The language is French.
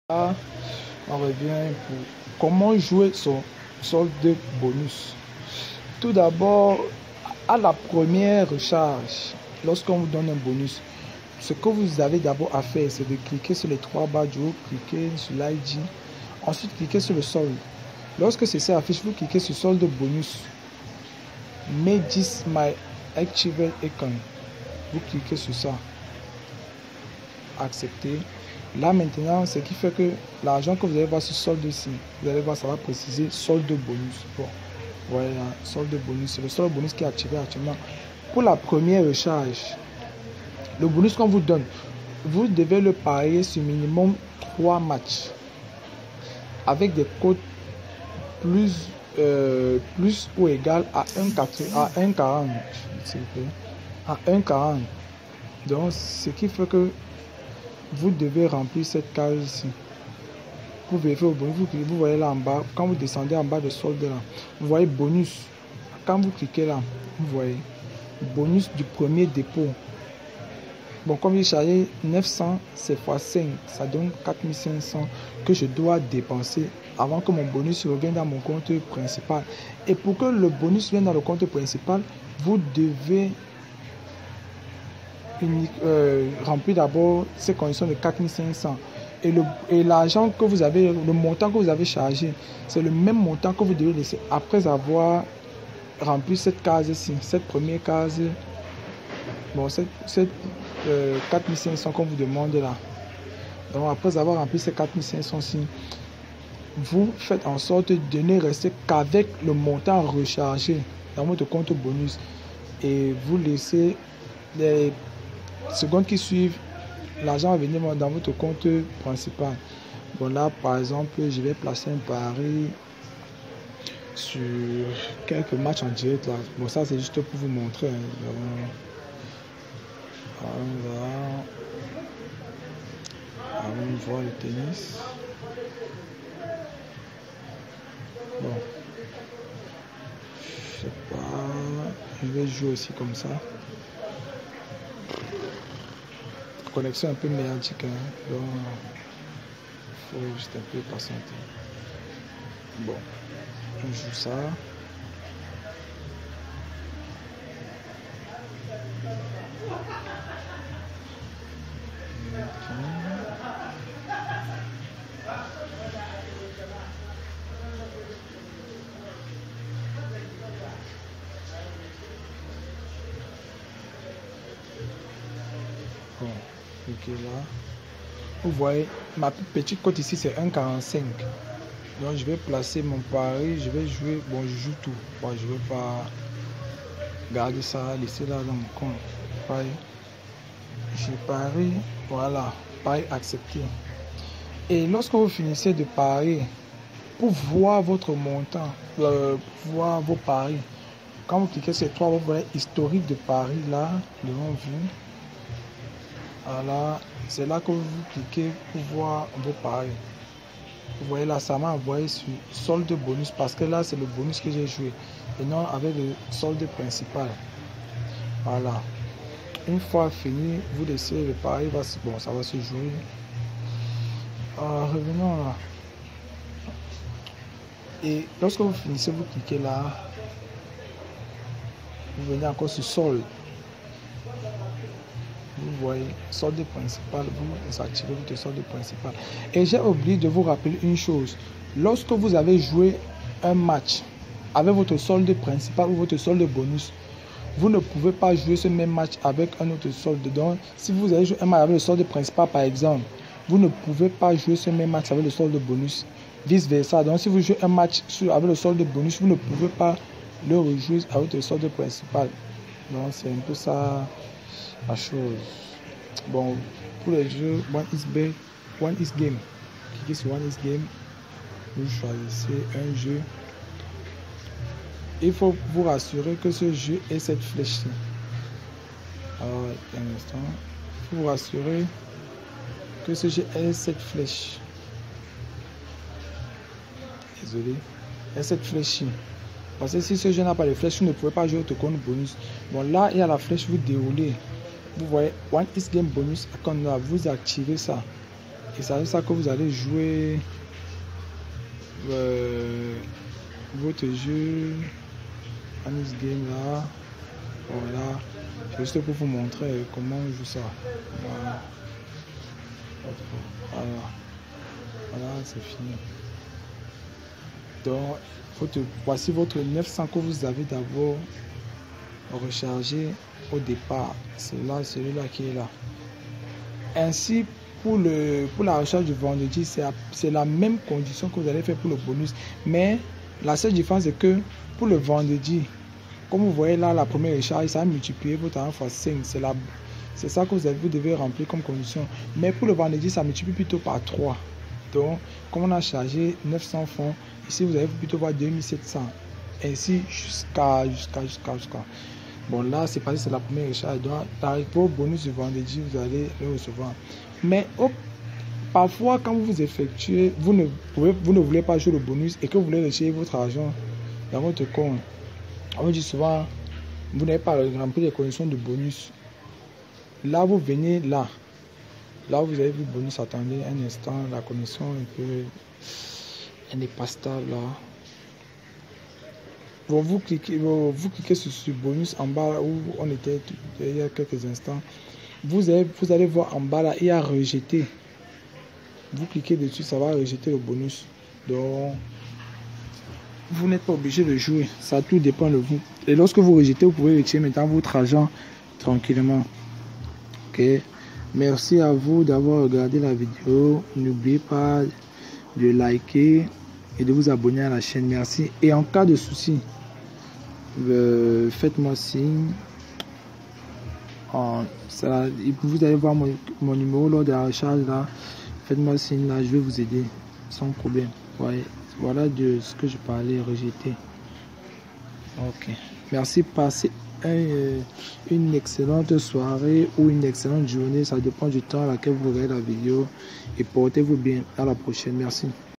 Là, on revient pour comment jouer son solde bonus. Tout d'abord, à la première recharge, lorsqu'on vous donne un bonus, ce que vous avez d'abord à faire, c'est de cliquer sur les trois barres du haut, cliquer sur l'ID, ensuite cliquer sur le solde. Lorsque ceci affiche, vous cliquez sur solde bonus. Make this my activate icon. Vous cliquez sur ça. Accepter. Là maintenant, ce qui fait que l'argent que vous allez voir sur solde ici, vous allez voir, ça va préciser solde bonus. Bon, voilà, solde bonus. C'est le solde bonus qui est activé actuellement. Pour la première recharge, le bonus qu'on vous donne, vous devez le parier sur minimum 3 matchs avec des codes plus ou égal à 1,40. À 1,40. Donc, ce qui fait que vous devez remplir cette case ici. Vous vérifiez au bonus, vous voyez là en bas, quand vous descendez en bas de solde là, vous voyez bonus. Quand vous cliquez là, vous voyez bonus du premier dépôt. Bon, comme j'ai chargé 900, c'est x 5, ça donne 4500 que je dois dépenser avant que mon bonus revienne dans mon compte principal. Et pour que le bonus vienne dans le compte principal, vous devez remplir d'abord ces conditions de 4500. Et l'argent que vous avez, le montant que vous avez chargé, c'est le même montant que vous devez laisser après avoir rempli cette case-ci, cette première case. Bon, cette 4500 qu'on vous demande là. Donc après avoir rempli ces 4500-ci, vous faites en sorte de ne rester qu'avec le montant rechargé dans votre compte bonus. Et vous laissez les secondes qui suivent, l'argent va venir dans votre compte principal. Bon là, par exemple, je vais placer un pari sur quelques matchs en direct là. Bon ça c'est juste pour vous montrer. On va voir le tennis. Bon, je sais pas, je vais jouer aussi comme ça. Connexion un peu merdique, hein. Donc il faut juste un peu patienter. Bon, on joue ça. Bon, cliquez là. Vous voyez, ma petite cote ici c'est 1,45. Donc je vais placer mon pari, je vais jouer. Bon, je joue tout. Bon, je ne vais pas garder ça, laisser là dans mon compte. Pareil. Je parie, voilà, pari accepté. Et lorsque vous finissez de parier, pour voir votre montant, voir vos paris, quand vous cliquez sur 3, vous voyez historique de paris là, devant vous. Voilà, c'est là que vous cliquez pour voir vos paris. Vous voyez là, ça m'a envoyé sur solde bonus parce que là, c'est le bonus que j'ai joué et non avec le solde principal. Voilà. Une fois fini, vous laissez le pari, bon, ça va se jouer. Revenons là. Et lorsque vous finissez, vous cliquez là. Vous venez encore sur solde. Vous voyez, solde principal, vous activez votre solde principal. Et j'ai oublié de vous rappeler une chose. Lorsque vous avez joué un match avec votre solde principal ou votre solde bonus, vous ne pouvez pas jouer ce même match avec un autre solde. Donc, si vous avez joué un match avec le solde principal, par exemple, vous ne pouvez pas jouer ce même match avec le solde bonus. Vice versa. Donc, si vous jouez un match avec le solde bonus, vous ne pouvez pas le rejouer avec le solde principal. Donc, c'est un peu ça la chose. Bon, pour les jeux, One is Bet, One is Game. Cliquez sur One is Game. Vous choisissez un jeu. Il faut vous rassurer que ce jeu est cette flèche-ci. Alors, un instant. Il faut vous rassurer que ce jeu est cette flèche. Désolé. Est cette flèche-ci. Parce que si ce jeu n'a pas de flèche, vous ne pouvez pas jouer au compte bonus. Bon, là, il y a la flèche, vous déroulez. Vous voyez, One is Game bonus. Quand là, vous activez ça. Et c'est avec ça que vous allez jouer votre jeu Anis Game là. Voilà. Juste pour vous montrer comment on joue ça. Voilà. Voilà, c'est fini. Donc, voici votre 900 que vous avez d'abord rechargé au départ. C'est là, celui-là qui est là. Ainsi, pour la recharge du vendredi, c'est la même condition que vous allez faire pour le bonus. Mais la seule différence, c'est que pour le vendredi, comme vous voyez là, la première recharge, ça a multiplié votre argent fois 5. C'est ça que vous devez remplir comme condition. Mais pour le vendredi, ça multiplie plutôt par 3. Donc, comme on a chargé 900 francs, ici vous allez plutôt voir 2700. Ainsi jusqu'à. Bon, là, c'est parce que c'est la première recharge. Donc, pour le bonus du vendredi, vous allez le recevoir. Mais parfois, quand vous effectuez, vous ne voulez pas jouer le bonus et que vous voulez retirer votre argent dans votre compte. On vous dit souvent, vous n'avez pas rempli les conditions de bonus. Là, vous venez là. Là, vous avez vu le bonus. Attendez un instant. La connexion elle n'est pas stable là. Bon, vous cliquez sur ce bonus en bas où on était il y a quelques instants. Vous allez voir en bas là, il y a rejeter. Vous cliquez dessus, ça va rejeter le bonus. Donc, vous n'êtes pas obligé de jouer. Ça tout dépend de vous. Et lorsque vous rejetez, vous pouvez retirer maintenant votre argent tranquillement. Ok. Merci à vous d'avoir regardé la vidéo. N'oubliez pas de liker et de vous abonner à la chaîne. Merci. Et en cas de souci, faites-moi signe. Vous allez voir mon numéro lors de la recharge là. Faites-moi signe là, je vais vous aider sans problème. Ouais. Voilà de ce que je parlais, rejeter. Ok. Merci. Passez une excellente soirée ou une excellente journée. Ça dépend du temps à laquelle vous regardez la vidéo. Et portez-vous bien. À la prochaine. Merci.